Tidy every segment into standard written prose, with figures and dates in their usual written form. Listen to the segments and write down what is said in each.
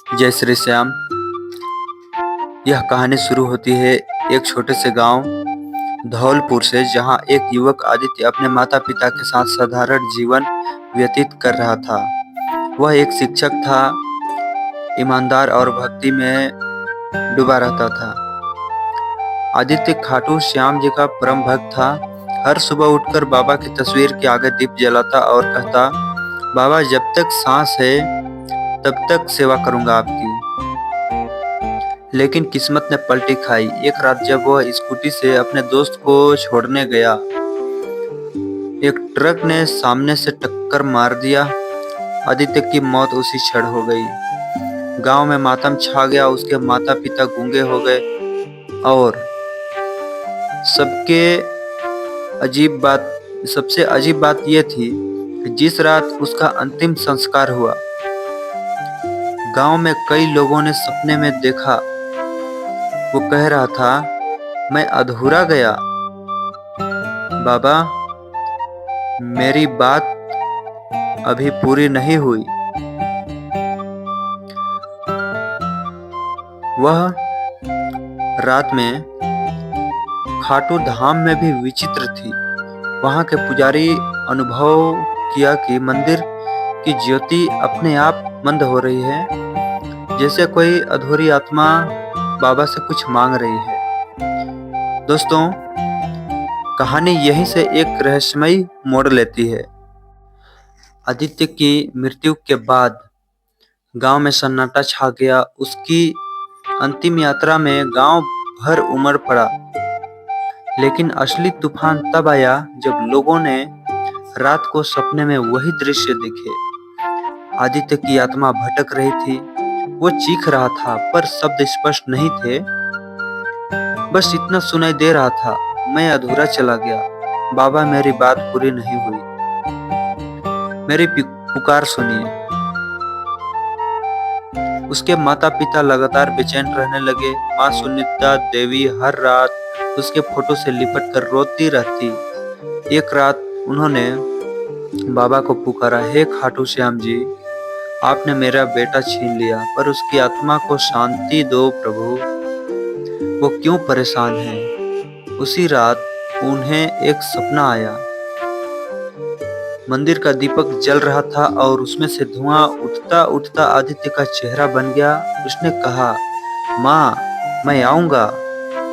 जय श्री श्याम। यह कहानी शुरू होती है एक छोटे से गांव धौलपुर से, जहां एक युवक आदित्य अपने माता पिता के साथ साधारण जीवन व्यतीत कर रहा था। वह एक शिक्षक था, ईमानदार और भक्ति में डूबा रहता था। आदित्य खाटू श्याम जी का परम भक्त था। हर सुबह उठकर बाबा की तस्वीर के आगे दीप जलाता और कहता, बाबा जब तक सांस है तब तक सेवा करूंगा आपकी। लेकिन किस्मत ने पलटी खाई। एक रात जब वह स्कूटी से अपने दोस्त को छोड़ने गया, एक ट्रक ने सामने से टक्कर मार दिया। आदित्य की मौत उसी क्षण हो गई। गांव में मातम छा गया। उसके माता पिता गूंगे हो गए और सबके सबसे अजीब बात यह थी कि जिस रात उसका अंतिम संस्कार हुआ, गांव में कई लोगों ने सपने में देखा। वो कह रहा था, मैं अधूरा गया बाबा, मेरी बात अभी पूरी नहीं हुई। वह रात में खाटू धाम में भी विचित्र थी। वहां के पुजारी अनुभव किया कि मंदिर की ज्योति अपने आप मंद हो रही है, जैसे कोई अधूरी आत्मा बाबा से कुछ मांग रही है। दोस्तों, कहानी यहीं से एक रहस्यमयी मोड़ लेती है। आदित्य की मृत्यु के बाद गांव में सन्नाटा छा गया। उसकी अंतिम यात्रा में गांव भर उमड़ पड़ा। लेकिन असली तूफान तब आया जब लोगों ने रात को सपने में वही दृश्य देखे। आदित्य की आत्मा भटक रही थी। वो चीख रहा था, पर शब्द स्पष्ट नहीं थे। बस इतना सुनाई दे रहा था, मैं अधूरा चला गया बाबा, मेरी बात पूरी नहीं हुई, मेरी पुकार सुनिए। उसके माता पिता लगातार बेचैन रहने लगे। माँ सुनीता देवी हर रात उसके फोटो से लिपट कर रोती रहती। एक रात उन्होंने बाबा को पुकारा, हे खाटू श्याम जी, आपने मेरा बेटा छीन लिया, पर उसकी आत्मा को शांति दो प्रभु, वो क्यों परेशान है। उसी रात उन्हें एक सपना आया। मंदिर का दीपक जल रहा था और उसमें से धुआं उठता उठता आदित्य का चेहरा बन गया। उसने कहा, माँ, मैं आऊंगा,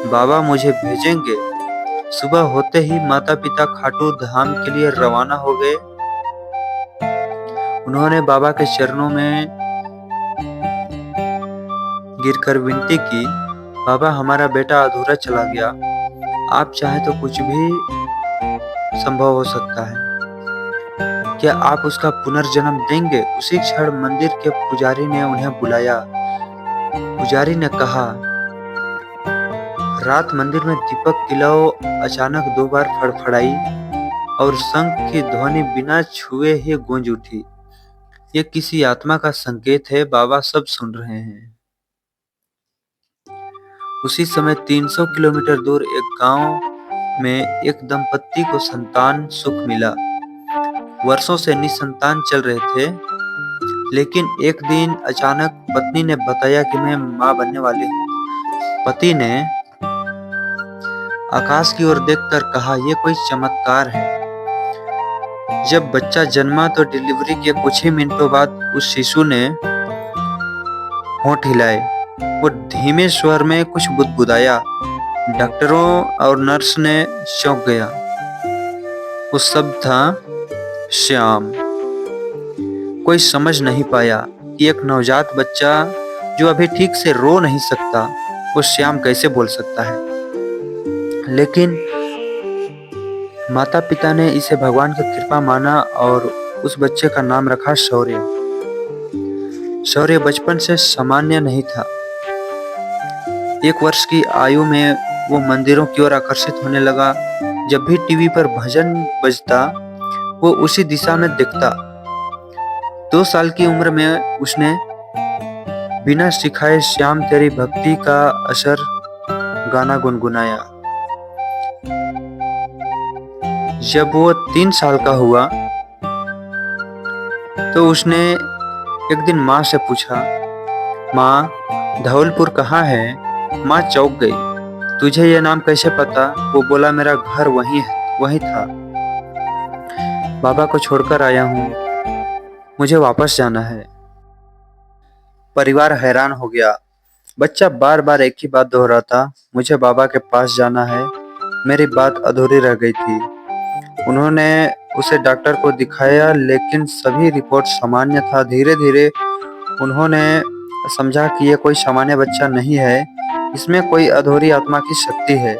बाबा मुझे भेजेंगे। सुबह होते ही माता पिता खाटू धाम के लिए रवाना हो गए। उन्होंने बाबा के चरणों में गिरकर विनती की, बाबा हमारा बेटा अधूरा चला गया, आप चाहे तो कुछ भी संभव हो सकता है, क्या आप उसका पुनर्जन्म देंगे। उसी क्षण मंदिर के पुजारी ने उन्हें बुलाया। पुजारी ने कहा, रात मंदिर में दीपक की लौ अचानक 2 बार फड़फड़ाई और शंख की ध्वनि बिना छुए ही गूंज उठी। ये किसी आत्मा का संकेत है, बाबा सब सुन रहे हैं। उसी समय 300 किलोमीटर दूर एक गांव में एक दंपत्ति को संतान सुख मिला। वर्षों से निसंतान चल रहे थे, लेकिन एक दिन अचानक पत्नी ने बताया कि मैं मां बनने वाली हूँ। पति ने आकाश की ओर देखकर कहा, यह कोई चमत्कार है। जब बच्चा जन्मा तो डिलीवरी के कुछ ही मिनटों बाद उस शिशु ने होंठ हिलाए। वो धीमे स्वर में कुछ बुदबुदाया। डॉक्टरों और नर्स ने चौंक गया। वो शब्द था श्याम। कोई समझ नहीं पाया कि एक नवजात बच्चा जो अभी ठीक से रो नहीं सकता, वो श्याम कैसे बोल सकता है। लेकिन माता पिता ने इसे भगवान की कृपा माना और उस बच्चे का नाम रखा शौर्य। शौर्य बचपन से सामान्य नहीं था। 1 वर्ष की आयु में वो मंदिरों की ओर आकर्षित होने लगा। जब भी टीवी पर भजन बजता, वो उसी दिशा में देखता। 2 साल की उम्र में उसने बिना सिखाए श्याम तेरी भक्ति का असर गाना गुनगुनाया। जब वो 3 साल का हुआ तो उसने एक दिन माँ से पूछा, माँ, धौलपुर कहाँ है? माँ चौंक गई। तुझे ये नाम कैसे पता? वो बोला, मेरा घर वहीं था। बाबा को छोड़कर आया हूँ, मुझे वापस जाना है। परिवार हैरान हो गया। बच्चा बार बार एक ही बात दोहराता, मुझे बाबा के पास जाना है। मेरी बात अधूरी रह गई थी। उन्होंने उसे डॉक्टर को दिखाया, लेकिन सभी रिपोर्ट सामान्य था। धीरे धीरे उन्होंने समझा कि ये कोई सामान्य बच्चा नहीं है, इसमें कोई अधूरी आत्मा की शक्ति है।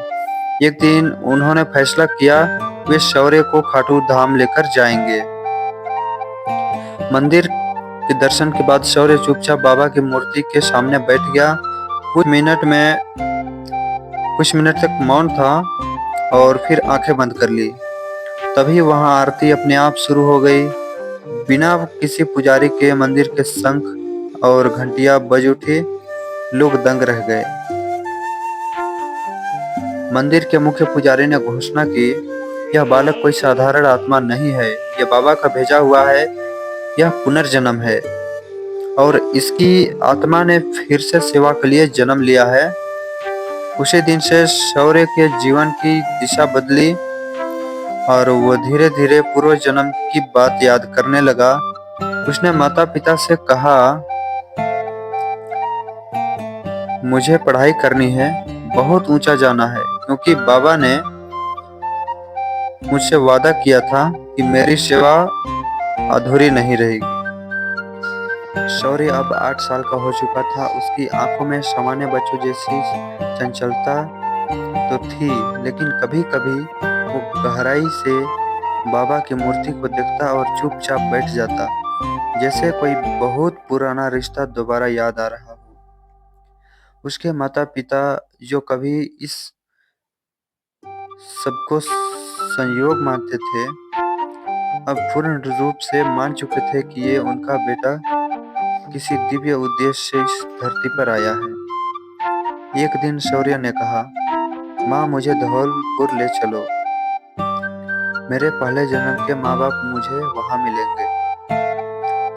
एक दिन उन्होंने फैसला किया, वे शौर्य को खाटू धाम लेकर जाएंगे। मंदिर के दर्शन के बाद शौर्य चुपचाप बाबा की मूर्ति के सामने बैठ गया। कुछ मिनट तक मौन था और फिर आंखें बंद कर ली। तभी वहां आरती अपने आप शुरू हो गई। बिना किसी पुजारी के मंदिर के शंख और घंटियां बज उठी। लोग दंग रह गए। मंदिर के मुख्य पुजारी ने घोषणा की, यह बालक कोई साधारण आत्मा नहीं है, यह बाबा का भेजा हुआ है। यह पुनर्जन्म है और इसकी आत्मा ने फिर से सेवा के लिए जन्म लिया है। उसी दिन से शौर्य के जीवन की दिशा बदली और वो धीरे धीरे पूर्व जन्म की बात याद करने लगा। उसने माता पिता से कहा, मुझे पढ़ाई करनी है, बहुत ऊंचा जाना है, क्योंकि बाबा ने मुझसे वादा किया था कि मेरी सेवा अधूरी नहीं रहेगी। शौर्य अब 8 साल का हो चुका था। उसकी आंखों में सामान्य बच्चों जैसी चंचलता तो थी, लेकिन कभी कभी वो गहराई से बाबा की मूर्ति को देखता और चुपचाप बैठ जाता, जैसे कोई बहुत पुराना रिश्ता दोबारा याद आ रहा हो। उसके माता पिता, जो कभी इस सबको संयोग मानते थे, अब पूर्ण रूप से मान चुके थे कि ये उनका बेटा किसी दिव्य उद्देश्य से इस धरती पर आया है। एक दिन शौर्य ने कहा, माँ, मुझे धौलपुर ले चलो। मेरे पहले जन्म के माँ बाप मुझे वहां मिलेंगे।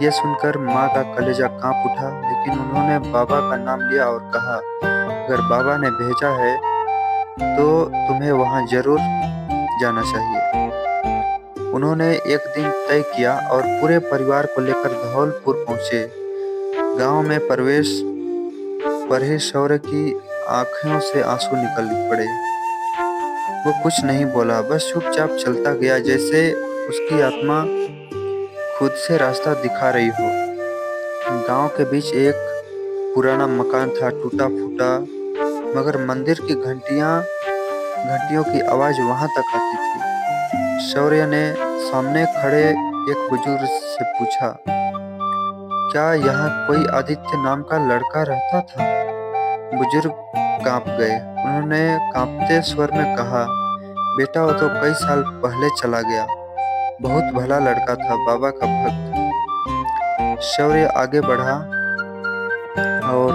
यह सुनकर माँ का कलेजा कांप उठा, लेकिन उन्होंने बाबा का नाम लिया और कहा, अगर बाबा ने भेजा है तो तुम्हें वहां जरूर जाना चाहिए। उन्होंने एक दिन तय किया और पूरे परिवार को लेकर धौलपुर पहुंचे। गांव में प्रवेश पर ही शौर्य की आंखों से आंसू निकल पड़े। वो कुछ नहीं बोला, बस चुपचाप चलता गया, जैसे उसकी आत्मा खुद से रास्ता दिखा रही हो। गांव के बीच एक पुराना मकान था, टूटा फूटा, मगर मंदिर की घंटियों की आवाज वहां तक आती थी। शौर्य ने सामने खड़े एक बुजुर्ग से पूछा, क्या यहाँ कोई आदित्य नाम का लड़का रहता था? बुजुर्ग कांप गए। उन्होंने कांपते स्वर में कहा, बेटा, वो तो कई साल पहले चला गया। बहुत भला लड़का था, बाबा का भक्त। शौर्य आगे बढ़ा और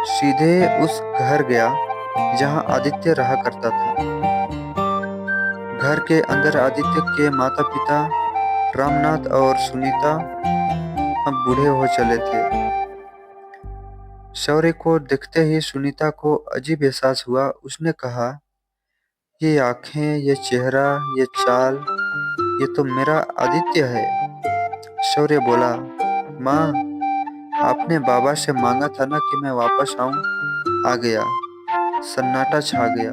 सीधे उस घर गया जहां आदित्य रहा करता था। घर के अंदर आदित्य के माता पिता रामनाथ और सुनीता अब बूढ़े हो चले थे। शौर्य को देखते ही सुनीता को अजीब एहसास हुआ। उसने कहा, ये आंखें, ये चेहरा, ये चाल, ये तो मेरा आदित्य है। शौर्य बोला, माँ, आपने बाबा से मांगा था ना कि मैं वापस आऊं। आ गया। सन्नाटा छा गया।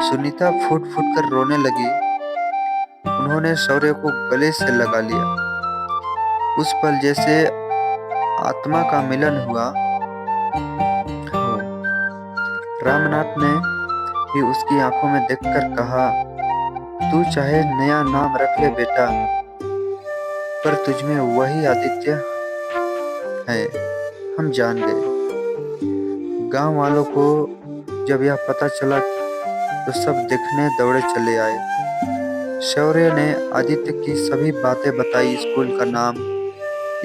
सुनीता फूट फूट कर रोने लगी। उन्होंने शौर्य को गले से लगा लिया। उस पल जैसे आत्मा का मिलन हुआ हो। रामनाथ ने भी उसकी आंखों में देखकर कहा, तू चाहे नया नाम रख ले बेटा, पर तुझमें वही आदित्य है, हम जान गए। गांव वालों को जब यह पता चला तो सब देखने दौड़े चले आए। शौर्य ने आदित्य की सभी बातें बताई, स्कूल का नाम,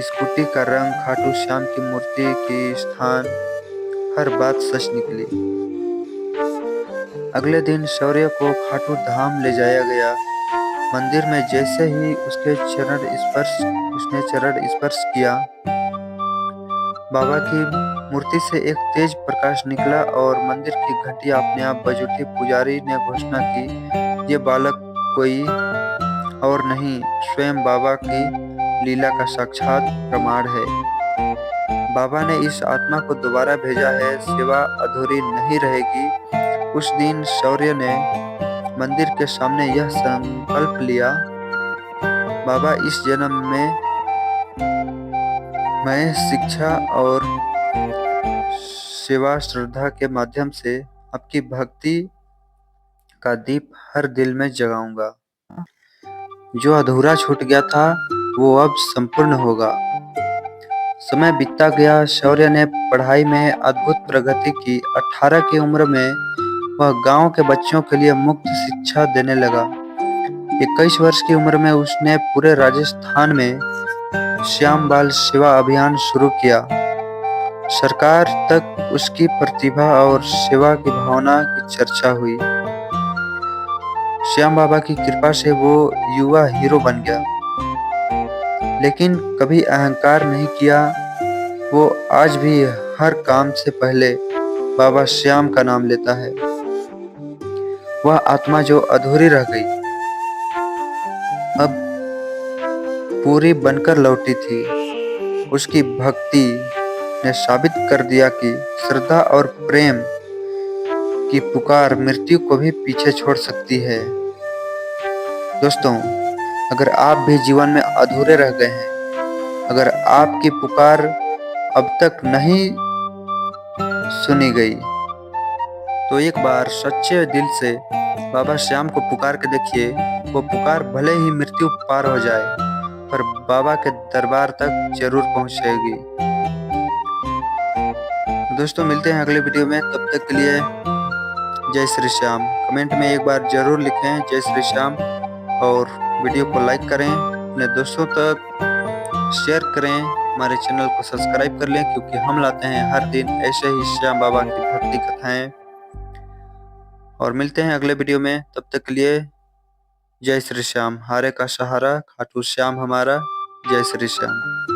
स्कूटी का रंग, खाटू श्याम की मूर्ति की स्थान, हर बात सच निकली। अगले दिन शौर्य को खाटू धाम ले जाया गया। मंदिर में जैसे ही उसने चरण स्पर्श किया, बाबा की मूर्ति से एक तेज प्रकाश निकला और मंदिर की घंटी अपने आप बज उठी। पुजारी ने घोषणा की, ये बालक कोई और नहीं, स्वयं बाबा की लीला का साक्षात प्रमाण है। बाबा ने इस आत्मा को दोबारा भेजा है, सेवा अधूरी नहीं रहेगी। उस दिन शौर्य ने मंदिर के सामने यह संकल्प लिया, बाबा इस जन्म में मैं शिक्षा और सेवा श्रद्धा के माध्यम से आपकी भक्ति का दीप हर दिल में जगाऊंगा। जो अधूरा छूट गया था वो अब संपूर्ण होगा। समय बीतता गया। शौर्य ने पढ़ाई में अद्भुत प्रगति की। 18 की उम्र में वह गांव के बच्चों के लिए मुफ्त शिक्षा देने लगा। 21 वर्ष की उम्र में उसने पूरे राजस्थान में श्याम बाल सेवा अभियान शुरू किया। सरकार तक उसकी प्रतिभा और सेवा की भावना की चर्चा हुई। श्याम बाबा की कृपा से वो युवा हीरो बन गया, लेकिन कभी अहंकार नहीं किया। वो आज भी हर काम से पहले बाबा श्याम का नाम लेता है। वह आत्मा जो अधूरी रह गई, अब पूरी बनकर लौटी थी। उसकी भक्ति ने साबित कर दिया कि श्रद्धा और प्रेम की पुकार मृत्यु को भी पीछे छोड़ सकती है। दोस्तों, अगर आप भी जीवन में अधूरे रह गए हैं, अगर आपकी पुकार अब तक नहीं सुनी गई, तो एक बार सच्चे दिल से बाबा श्याम को पुकार के देखिए। वो पुकार भले ही मृत्यु पार हो जाए, पर बाबा के दरबार तक जरूर पहुंचेगी। दोस्तों, मिलते हैं अगले वीडियो में। तब तक के लिए जय श्री श्याम। कमेंट में एक बार जरूर लिखें जय श्री श्याम, और वीडियो को लाइक करें, अपने दोस्तों तक शेयर करें, हमारे चैनल को सब्सक्राइब कर लें, क्योंकि हम लाते हैं हर दिन ऐसे ही श्याम बाबा की भक्ति कथाएं। और मिलते हैं अगले वीडियो में। तब तक के लिए जय श्री श्याम। हारे का सहारा खाटू श्याम हमारा। जय श्री श्याम।